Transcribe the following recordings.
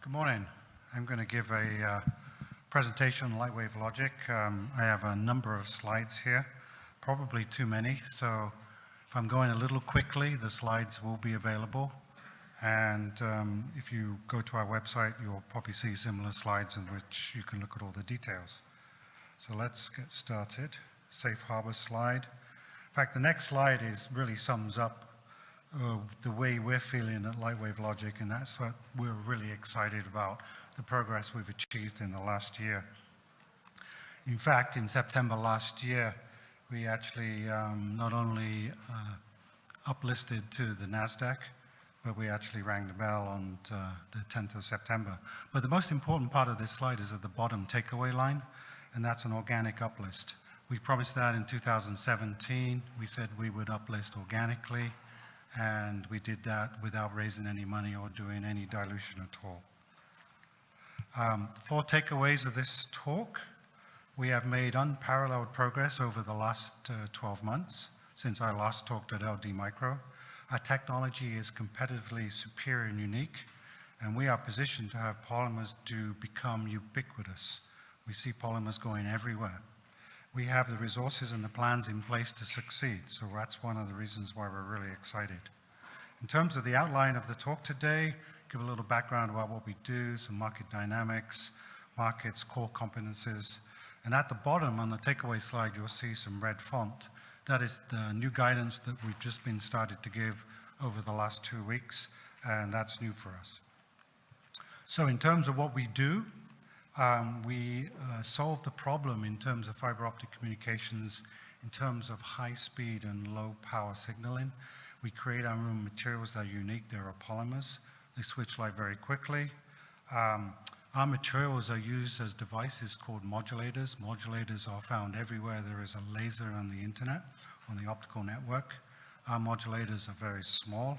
Good morning. I'm going to give a presentation on Lightwave logic. I have a number of slides here, probably too many, so if I'm going a little quickly, the slides will be available. And if you go to our website, you'll probably see similar slides in which you can look at all the details. So let's get started. Safe harbor slide. In fact, the next slide really sums up the way we're feeling at Lightwave Logic, and that's what we're really excited about, the progress we've achieved in the last year. In fact, in September last year, we actually not only uplisted to the NASDAQ, but we actually rang the bell on the 10th of September. But the most important part of this slide is at the bottom takeaway line, and that's an organic uplist. We promised that in 2017. We said we would uplist organically, and we did that without raising any money or doing any dilution at all. 4 takeaways of this talk. We have made unparalleled progress over the last 12 months since I last talked at LDMicro. Our technology is competitively superior and unique, and we are positioned to have polymers to become ubiquitous. We see polymers going everywhere. We have the resources and the plans in place to succeed, so that's one of the reasons why we're really excited. In terms of the outline of the talk today, give a little background about what we do, some market dynamics, markets, core competencies, and at the bottom on the takeaway slide, you'll see some red font. That is the new guidance that we've just been started to give over the last 2 weeks, and that's new for us. So in terms of what we do, we solve the problem in terms of fiber optic communications, in terms of high speed and low power signaling. We create our own materials that are unique. They are polymers. They switch light very quickly. Our materials are used as devices called modulators. Modulators are found everywhere there is a laser on the internet, on the optical network. Our modulators are very small,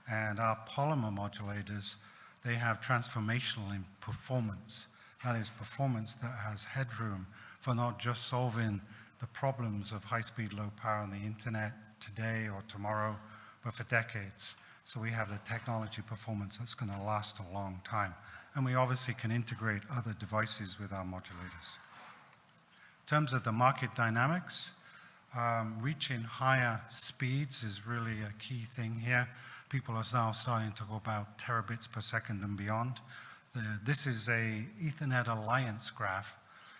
and our polymer modulators, they have transformational in performance. That is performance that has headroom for not just solving the problems of high-speed, low power on the internet today or tomorrow, but for decades. So we have the technology performance that's going to last a long time. And we obviously can integrate other devices with our modulators. In terms of the market dynamics, reaching higher speeds is really a key thing here. People are now starting to go about terabits per second and beyond. This is a Ethernet Alliance graph,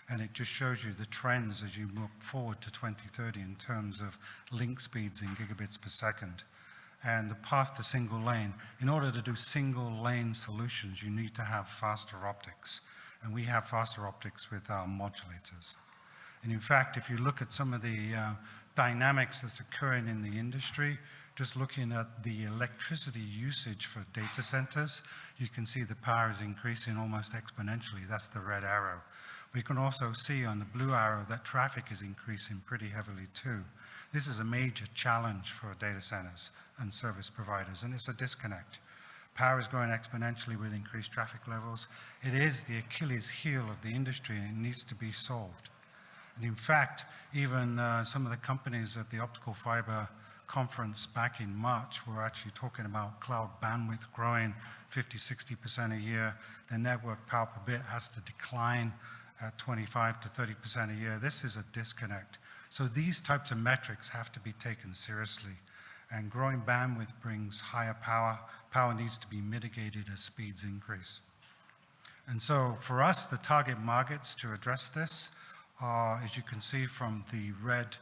and it just shows you the trends as you move forward to 2030 in terms of link speeds in gigabits per second. And the path to single lane. In order to do single lane solutions, you need to have faster optics. And we have faster optics with our modulators. And in fact, if you look at some of the dynamics that's occurring in the industry, just looking at the electricity usage for data centers, you can see the power is increasing almost exponentially. That's the red arrow. We can also see on the blue arrow that traffic is increasing pretty heavily too. This is a major challenge for data centers and service providers, and it's a disconnect. Power is growing exponentially with increased traffic levels. It is the Achilles heel of the industry, and it needs to be solved. And in fact, even some of the companies at the optical fiber conference back in March were actually talking about cloud bandwidth growing 50–60% a year. The network power per bit has to decline at 25 to 30% a year. This is a disconnect. So these types of metrics have to be taken seriously. And growing bandwidth brings higher power. Power needs to be mitigated as speeds increase. And so for us, the target markets to address this are, as you can see from the red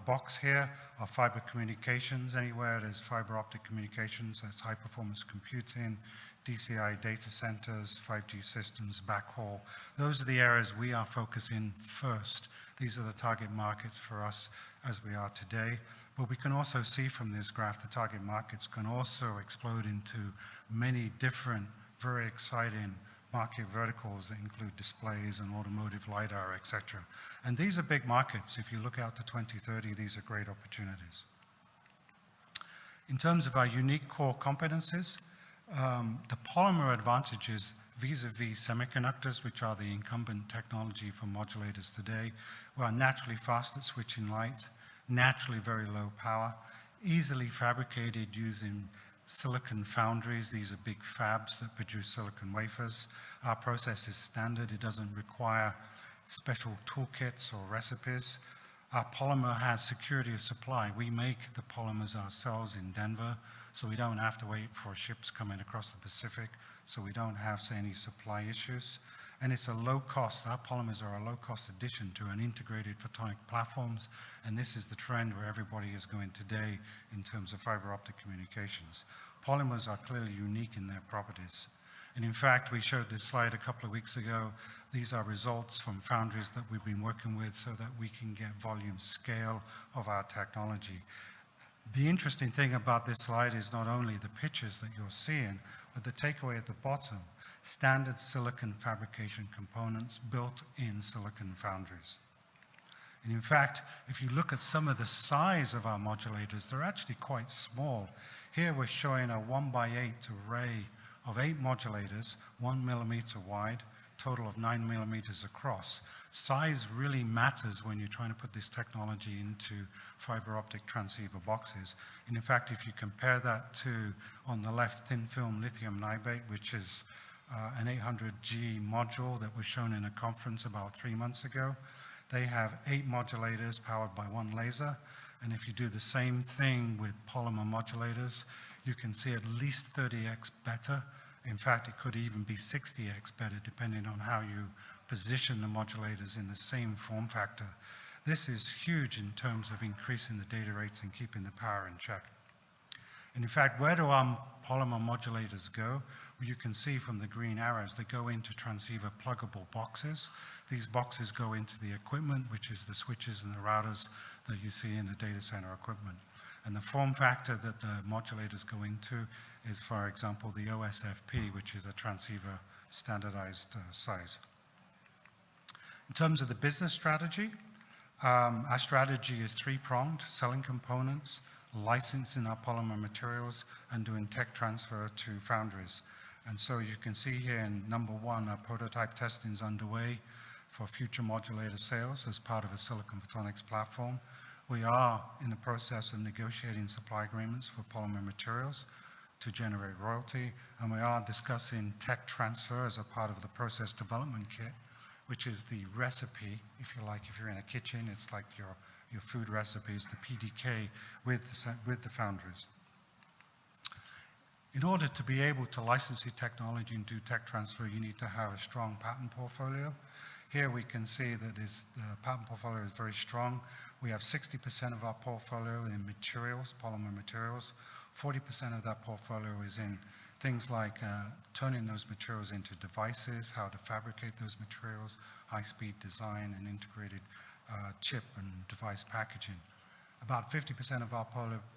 box here, are fiber communications. Anywhere there's fiber optic communications, that's high performance computing, DCI data centers, 5G systems, backhaul. Those are the areas we are focusing first. These are the target markets for us as we are today. But we can also see from this graph the target markets can also explode into many different, very exciting market verticals that include displays and automotive LiDAR, etc. And these are big markets. If you look out to 2030, these are great opportunities. In terms of our unique core competencies, the polymer advantages vis-a-vis semiconductors, which are the incumbent technology for modulators today. We are naturally fast at switching light, naturally very low power, easily fabricated using silicon foundries. These are big fabs that produce silicon wafers. Our process is standard. It doesn't require special toolkits or recipes. Our polymer has security of supply. We make the polymers ourselves in Denver, so we don't have to wait for ships coming across the Pacific, so we don't have, say, any supply issues. And it's a low cost, our polymers are a low cost addition to an integrated photonic platforms, and this is the trend where everybody is going today in terms of fiber optic communications. Polymers are clearly unique in their properties. And in fact, we showed this slide a couple of weeks ago. These are results from foundries that we've been working with so that we can get volume scale of our technology. The interesting thing about this slide is not only the pictures that you're seeing, but the takeaway at the bottom, standard silicon fabrication components built in silicon foundries. And in fact, if you look at some of the size of our modulators, they're actually quite small. Here we're showing a 1x8 array of 8 modulators, 1 millimeter wide, total of 9 millimeters across. Size really matters when you're trying to put this technology into fiber optic transceiver boxes. And in fact, if you compare that to, on the left, thin film lithium niobate, which is an 800G module that was shown in a conference about 3 months ago, they have 8 modulators powered by 1 laser. And if you do the same thing with polymer modulators, you can see at least 30x better. In fact, it could even be 60x better, depending on how you position the modulators in the same form factor. This is huge in terms of increasing the data rates and keeping the power in check. And in fact, where do our polymer modulators go? Well, you can see from the green arrows, they go into transceiver pluggable boxes. These boxes go into the equipment, which is the switches and the routers that you see in the data center equipment. And the form factor that the modulators go into is, for example, the OSFP, which is a transceiver standardized size. In terms of the business strategy, our strategy is 3-pronged: selling components, licensing our polymer materials, and doing tech transfer to foundries. And so you can see here in number 1, our prototype testing is underway for future modulator sales as part of a silicon photonics platform. We are in the process of negotiating supply agreements for polymer materials to generate royalty, and we are discussing tech transfer as a part of the process development kit, which is the recipe, if you like, if you're in a kitchen, it's like your food recipes, the PDK with the foundries. In order to be able to license the technology and do tech transfer, you need to have a strong patent portfolio. Here we can see that the patent portfolio is very strong. We have 60% of our portfolio in materials, polymer materials. 40% of that portfolio is in things like turning those materials into devices, how to fabricate those materials, high-speed design, and integrated chip and device packaging. About 50% of our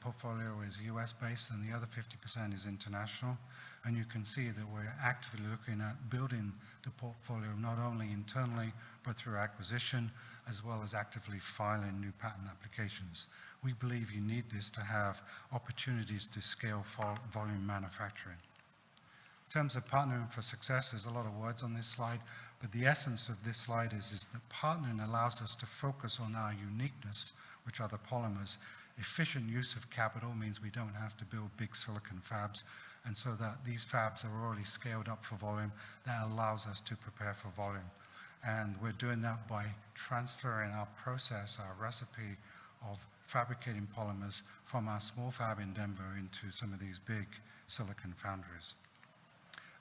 portfolio is US-based, and the other 50% is international. And you can see that we're actively looking at building the portfolio not only internally, but through acquisition, as well as actively filing new patent applications. We believe you need this to have opportunities to scale volume manufacturing. In terms of partnering for success, there's a lot of words on this slide, but the essence of this slide is that partnering allows us to focus on our uniqueness, which are the polymers. Efficient use of capital means we don't have to build big silicon fabs, and so that these fabs are already scaled up for volume. That allows us to prepare for volume. And we're doing that by transferring our process, our recipe of fabricating polymers from our small fab in Denver into some of these big silicon foundries.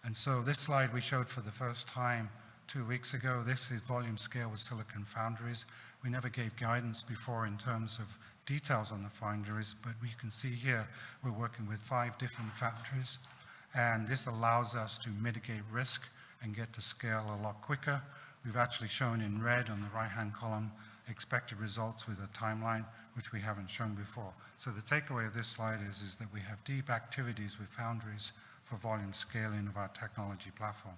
And so this slide we showed for the first time 2 weeks ago. This is volume scale with silicon foundries. We never gave guidance before in terms of details on the foundries, but we can see here we're working with 5 different factories, and this allows us to mitigate risk and get to scale a lot quicker. We've actually shown in red on the right-hand column expected results with a timeline, which we haven't shown before. So the takeaway of this slide is that we have deep activities with foundries for volume scaling of our technology platform.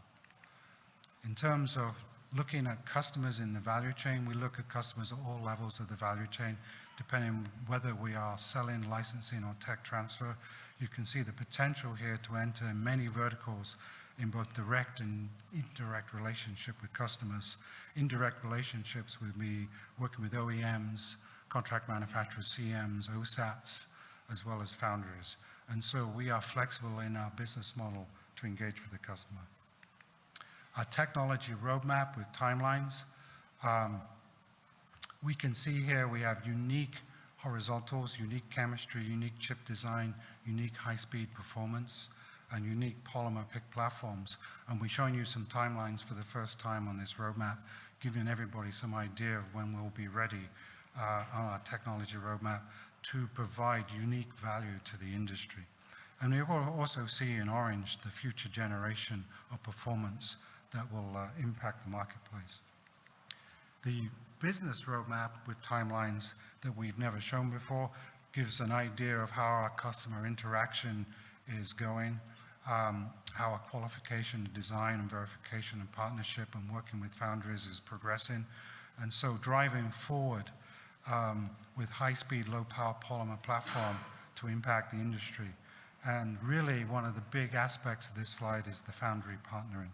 In terms of looking at customers in the value chain, we look at customers at all levels of the value chain, depending on whether we are selling, licensing, or tech transfer. You can see the potential here to enter many verticals in both direct and indirect relationship with customers. Indirect relationships would be working with OEMs, contract manufacturers, CMs, OSATs, as well as foundries. And so we are flexible in our business model to engage with the customer. Our technology roadmap with timelines. We can see here we have unique horizontals, unique chemistry, unique chip design, unique high-speed performance, and unique polymer pick platforms. And we're showing you some timelines for the first time on this roadmap, giving everybody some idea of when we'll be ready on our technology roadmap to provide unique value to the industry. And we will also see in orange the future generation of performance that will impact the marketplace. The business roadmap with timelines that we've never shown before gives an idea of how our customer interaction is going, how our qualification, design, and verification and partnership and working with foundries is progressing. And so driving forward with high-speed, low-power polymer platform to impact the industry. And really, one of the big aspects of this slide is the foundry partnering.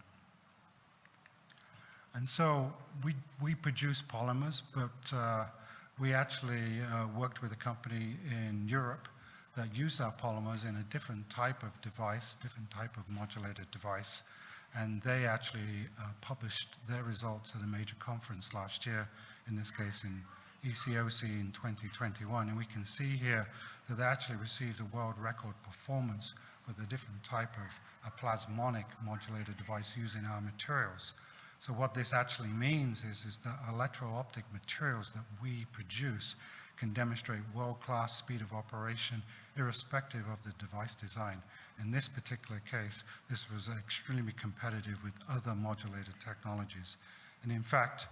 And so we produce polymers, but we actually worked with a company in Europe that used our polymers in a different type of device, different type of modulated device. And they actually published their results at a major conference last year, in this case in ECOC in 2021. And we can see here that they actually received a world record performance with a different type of a plasmonic modulated device using our materials. So what this actually means is that electro-optic materials that we produce can demonstrate world-class speed of operation irrespective of the device design. In this particular case, this was extremely competitive with other modulated technologies. And in fact,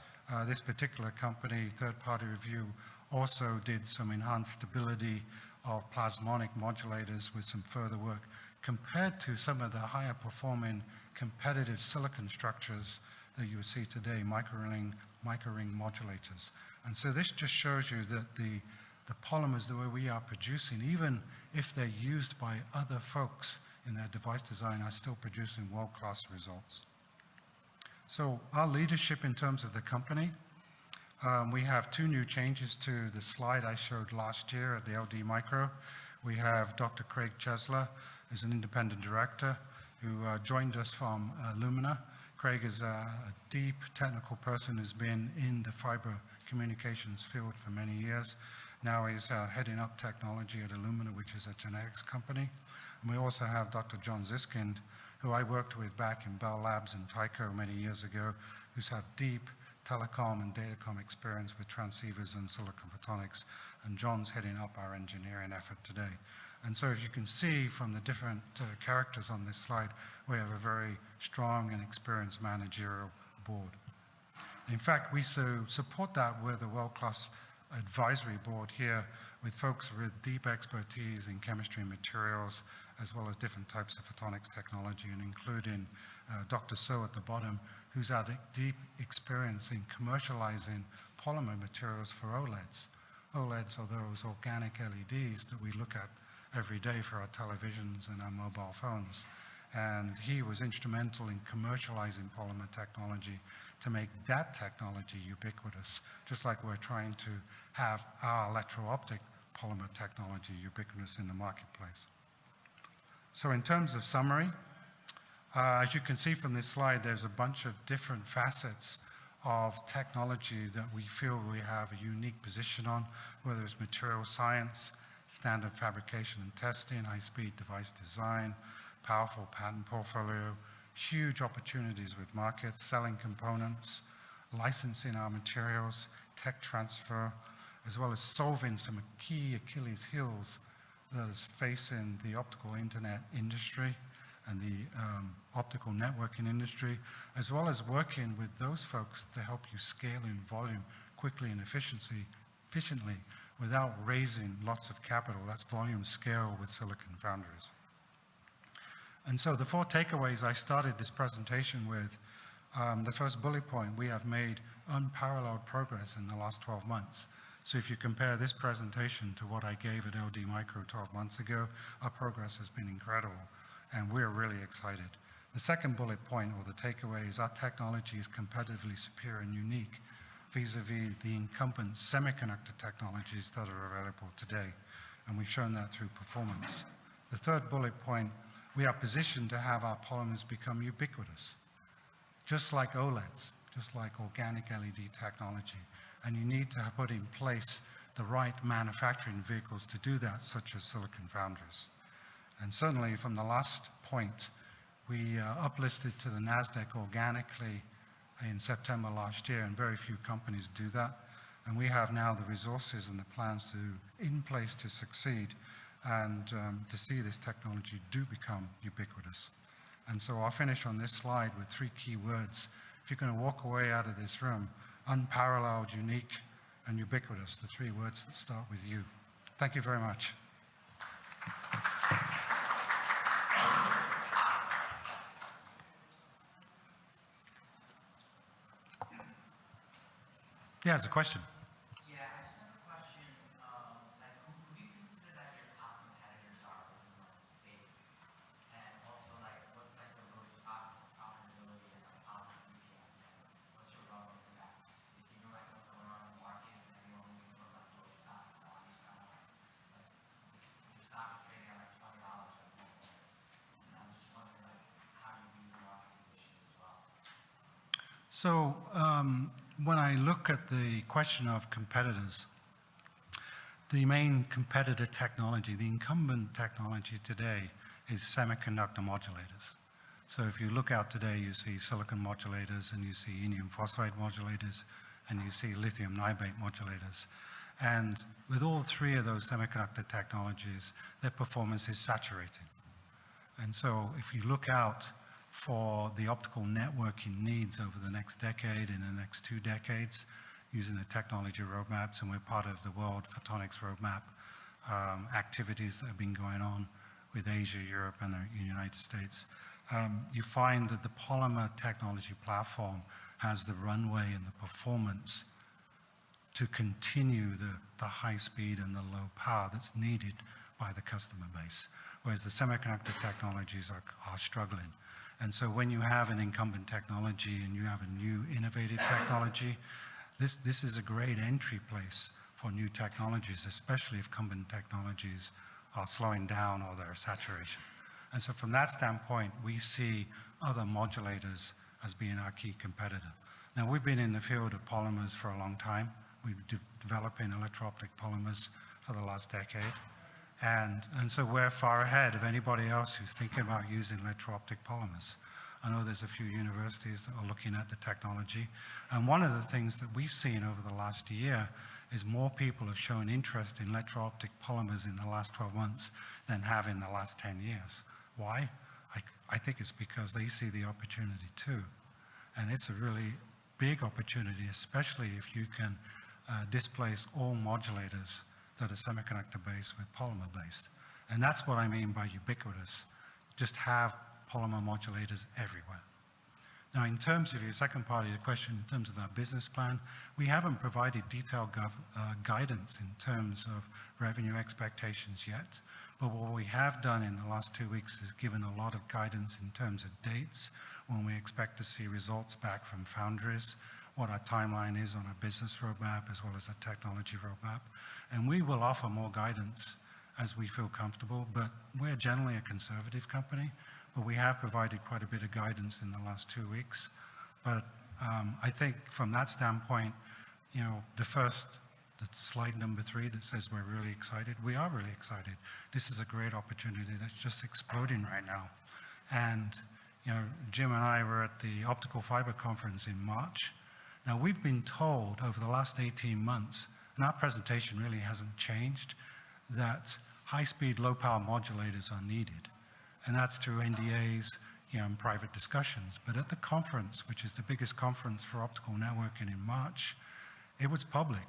this particular company, third-party review, also did some enhanced stability of plasmonic modulators with some further work compared to some of the higher performing competitive silicon structures that you see today, microring modulators. And so this just shows you that the polymers, the way we are producing, even if they're used by other folks in their device design, are still producing world-class results. So our leadership in terms of the company, we have two new changes to the slide I showed last year at the LDMicro. We have Dr. Craig Chesler as an independent director who joined us from Lumina. Craig is a deep technical person who's been in the fiber communications field for many years. Now he's heading up technology at Illumina, which is a genetics company. And we also have Dr. John Ziskind, who I worked with back in Bell Labs and Tyco many years ago, who's had deep telecom and datacom experience with transceivers and silicon photonics. And John's heading up our engineering effort today. And so as you can see from the different characters on this slide, we have a very strong and experienced managerial board. In fact, we support that with a world-class advisory board here with folks with deep expertise in chemistry and materials, as well as different types of photonics technology, and including Dr. So at the bottom, who's had deep experience in commercializing polymer materials for OLEDs. OLEDs are those organic LEDs that we look at every day for our televisions and our mobile phones. And he was instrumental in commercializing polymer technology to make that technology ubiquitous, just like we're trying to have our electro-optic polymer technology ubiquitous in the marketplace. So in terms of summary, as you can see from this slide, there's a bunch of different facets of technology that we feel we have a unique position on, whether it's material science, standard fabrication and testing, high-speed device design, powerful patent portfolio, huge opportunities with markets, selling components, licensing our materials, tech transfer, as well as solving some key Achilles heels that is facing the optical internet industry and the optical networking industry, as well as working with those folks to help you scale in volume quickly and efficiently without raising lots of capital. That's volume scale with silicon foundries. And so the four takeaways I started this presentation with, the first bullet point, we have made unparalleled progress in the last 12 months. So if you compare this presentation to what I gave at LDMicro 12 months ago, our progress has been incredible, and we're really excited. The second bullet point, or the takeaway, is our technology is competitively superior and unique vis-a-vis the incumbent semiconductor technologies that are available today, and we've shown that through performance. The third bullet point, we are positioned to have our polymers become ubiquitous, just like OLEDs, just like organic LED technology. And you need to put in place the right manufacturing vehicles to do that, such as silicon foundries. And certainly from the last point, we uplisted to the NASDAQ organically in September last year, and very few companies do that. And we have now the resources and the plans in place to succeed and to see this technology do become ubiquitous. And so I'll finish on this slide with 3 key words. If you're going to walk away out of this room, unparalleled, unique, and ubiquitous, the 3 words that start with U. Thank you very much. Yeah, it's a question. Yeah, I just have a question. Like, who do you consider that your top competitors are within the space? And also, like, what's like the road to profitability and like positive EPS? And what's your role in that? If you know like what's going on in the market, and you only look like those stock, your stock, like your stock is trading at like $20 right now. And I'm just wondering like how you view the market condition as well. So when I look at the question of competitors, the main competitor technology, the incumbent technology today is semiconductor modulators. So if you look out today, you see silicon modulators, and you see indium phosphide modulators, and you see lithium niobate modulators. And with all 3 of those semiconductor technologies, their performance is saturating. And so if you look out for the optical networking needs over the next decade and the next 2 decades, using the technology roadmaps, and we're part of the World Photonics Roadmap activities that have been going on with Asia, Europe, and the United States. You find that the polymer technology platform has the runway and the performance to continue the high speed and the low power that's needed by the customer base, whereas the semiconductor technologies are struggling. And so when you have an incumbent technology and you have a new innovative technology, this is a great entry place for new technologies, especially if incumbent technologies are slowing down or they're saturation. And so from that standpoint, we see other modulators as being our key competitor. Now, we've been in the field of polymers for a long time. We've been developing electro-optic polymers for the last decade. And so we're far ahead of anybody else who's thinking about using electro-optic polymers. I know there's a few universities that are looking at the technology. And one of the things that we've seen over the last year is more people have shown interest in electro-optic polymers in the last 12 months than have in the last 10 years. Why? I think it's because they see the opportunity too. And it's a really big opportunity, especially if you can displace all modulators that are semiconductor-based with polymer-based. And that's what I mean by ubiquitous. Just have polymer modulators everywhere. Now, in terms of your second part of your question, in terms of our business plan, we haven't provided detailed guidance in terms of revenue expectations yet. But what we have done in the last 2 weeks is given a lot of guidance in terms of dates, when we expect to see results back from foundries, what our timeline is on our business roadmap, as well as our technology roadmap. And we will offer more guidance as we feel comfortable, but we're generally a conservative company, but we have provided quite a bit of guidance in the last 2 weeks. But I think from that standpoint, you know, the slide number 3 that says we're really excited, we are really excited. This is a great opportunity that's just exploding right now. And, you know, Jim and I were at the Optical Fiber Conference in March. Now, we've been told over the last 18 months, and our presentation really hasn't changed, that high-speed, low-power modulators are needed. And that's through NDAs, you know, and private discussions. But at the conference, which is the biggest conference for optical networking in March, it was public.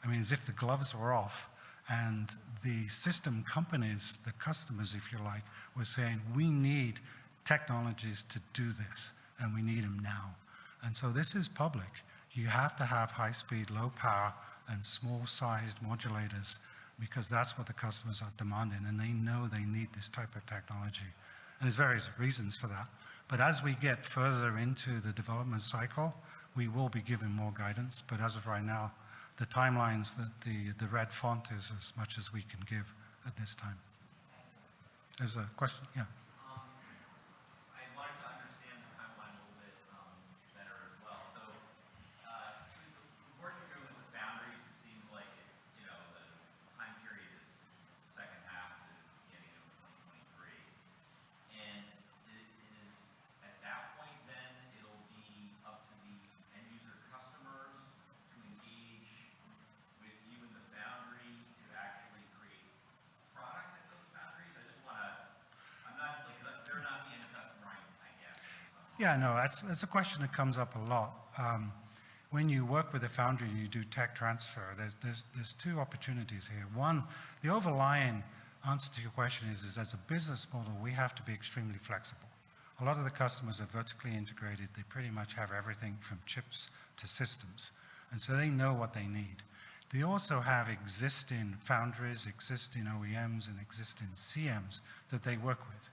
I mean, as if the gloves were off. And the system companies, the customers, if you like, were saying, we need technologies to do this, and we need them now. And so this is public. You have to have high-speed, low-power, and small-sized modulators, because that's what the customers are demanding, and they know they need this type of technology. And there's various reasons for that. But as we get further into the development cycle, we will be giving more guidance. But as of right now, the timelines that the red font is as much as we can give at this time. There's a question, yeah. I wanted to understand the timeline a little bit better as well. So, working through with the foundries, it seems like the time period is second half to the beginning of 2023, and it is at that point then it'll be up to the end user customers to engage with you and the foundry to actually create product at those foundries. I just want to. I'm not like they're not the end customer, I guess. Yeah, no, that's a question that comes up a lot. When you work with a foundry and you do tech transfer, there's two opportunities here. One, the overlying answer to your question is as a business model, we have to be extremely flexible. A lot of the customers are vertically integrated. They pretty much have everything from chips to systems. And so they know what they need. They also have existing foundries, existing OEMs, and existing CMs that they work with.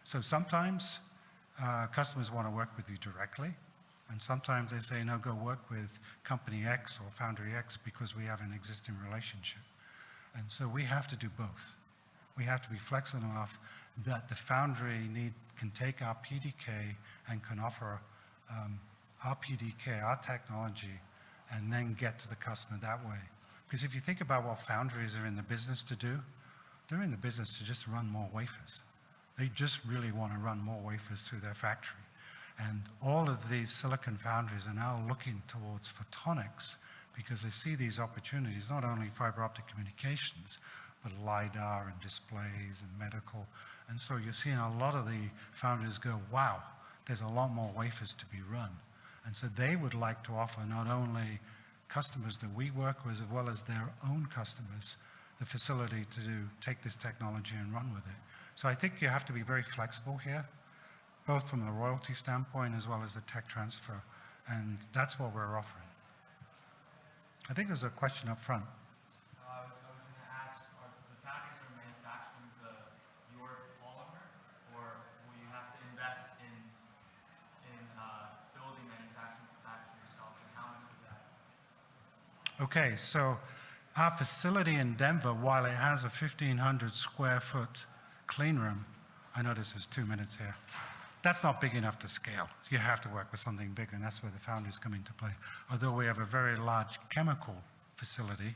So sometimes customers want to work with you directly, and sometimes they say, no, go work with company X or foundry X because we have an existing relationship. And so we have to do both. We have to be flexible enough that the foundry can take our PDK and can offer our PDK, our technology, and then get to the customer that way. Because if you think about what foundries are in the business to do, they're in the business to just run more wafers. They just really want to run more wafers through their factory. And all of these silicon foundries are now looking towards photonics because they see these opportunities, not only fiber optic communications, but LiDAR and displays and medical. And so you're seeing a lot of the foundries go, wow, there's a lot more wafers to be run. And so they would like to offer not only customers that we work with, as well as their own customers, the facility to take this technology and run with it. So I think you have to be very flexible here, both from the royalty standpoint as well as the tech transfer. And that's what we're offering. I think there's a question up front. I was going to ask, are the foundries are manufacturing your polymer, or will you have to invest in building manufacturing capacity yourself, and how much would that? Okay, so our facility in Denver, while it has a 1,500 square foot clean room, I know this is 2 minutes here, that's not big enough to scale. You have to work with something bigger, and that's where the foundries come into play. Although we have a very large chemical facility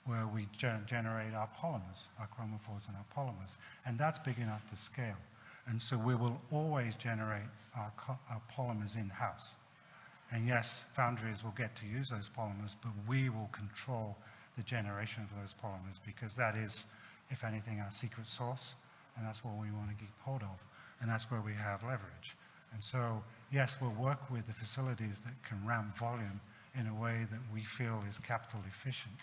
where we generate our polymers, our chromophores and our polymers, and that's big enough to scale. And so we will always generate our polymers in-house. And yes, foundries will get to use those polymers, but we will control the generation of those polymers because that is, if anything, our secret sauce, and that's what we want to keep hold of, and that's where we have leverage. And so, yes, we'll work with the facilities that can ramp volume in a way that we feel is capital efficient,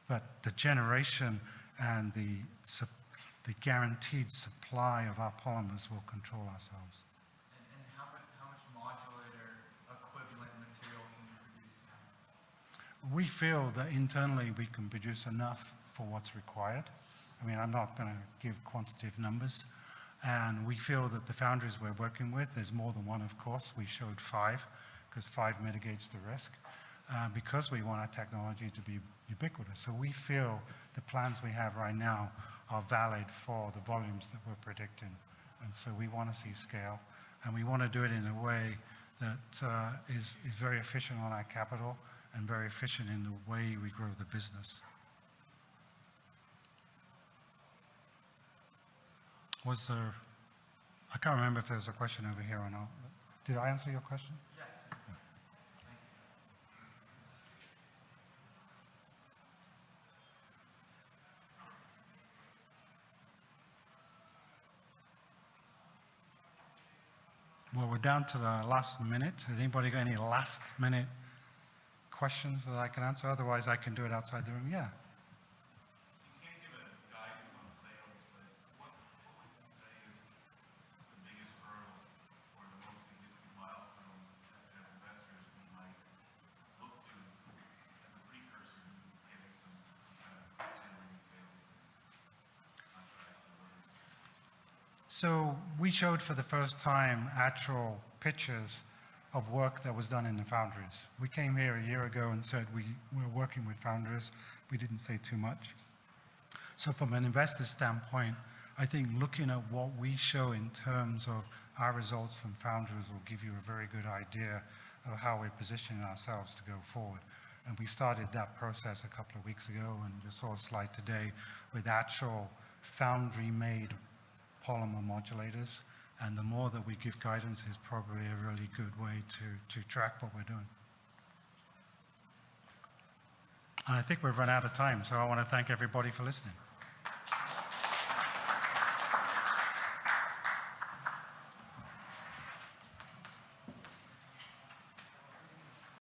but the generation and the guaranteed supply of our polymers will control ourselves. And how much modular equivalent material can you produce now? We feel that internally we can produce enough for what's required. I mean, I'm not going to give quantitative numbers. And we feel that the foundries we're working with, there's more than one, of course. We showed 5, because 5 mitigates the risk, because we want our technology to be ubiquitous. So we feel the plans we have right now are valid for the volumes that we're predicting. And so we want to see scale, and we want to do it in a way that is very efficient on our capital and very efficient in the way we grow the business. Was there, I can't remember if there's a question over here or not. Did I answer your question? Yes. Yeah. Thank you. Well, we're down to the last minute. Has anybody got any last minute questions that I can answer? Otherwise, I can do it outside the room. Yeah. So we showed for the first time actual pictures of work that was done in the foundries. We came here a year ago and said we're working with foundries. We didn't say too much. So from an investor standpoint, I think looking at what we show in terms of our results from foundries will give you a very good idea of how we're positioning ourselves to go forward. And we started that process a couple of weeks ago, and you saw a slide today with actual foundry-made polymer modulators. And the more that we give guidance is probably a really good way to track what we're doing. And I think we've run out of time, so I want to thank everybody for listening.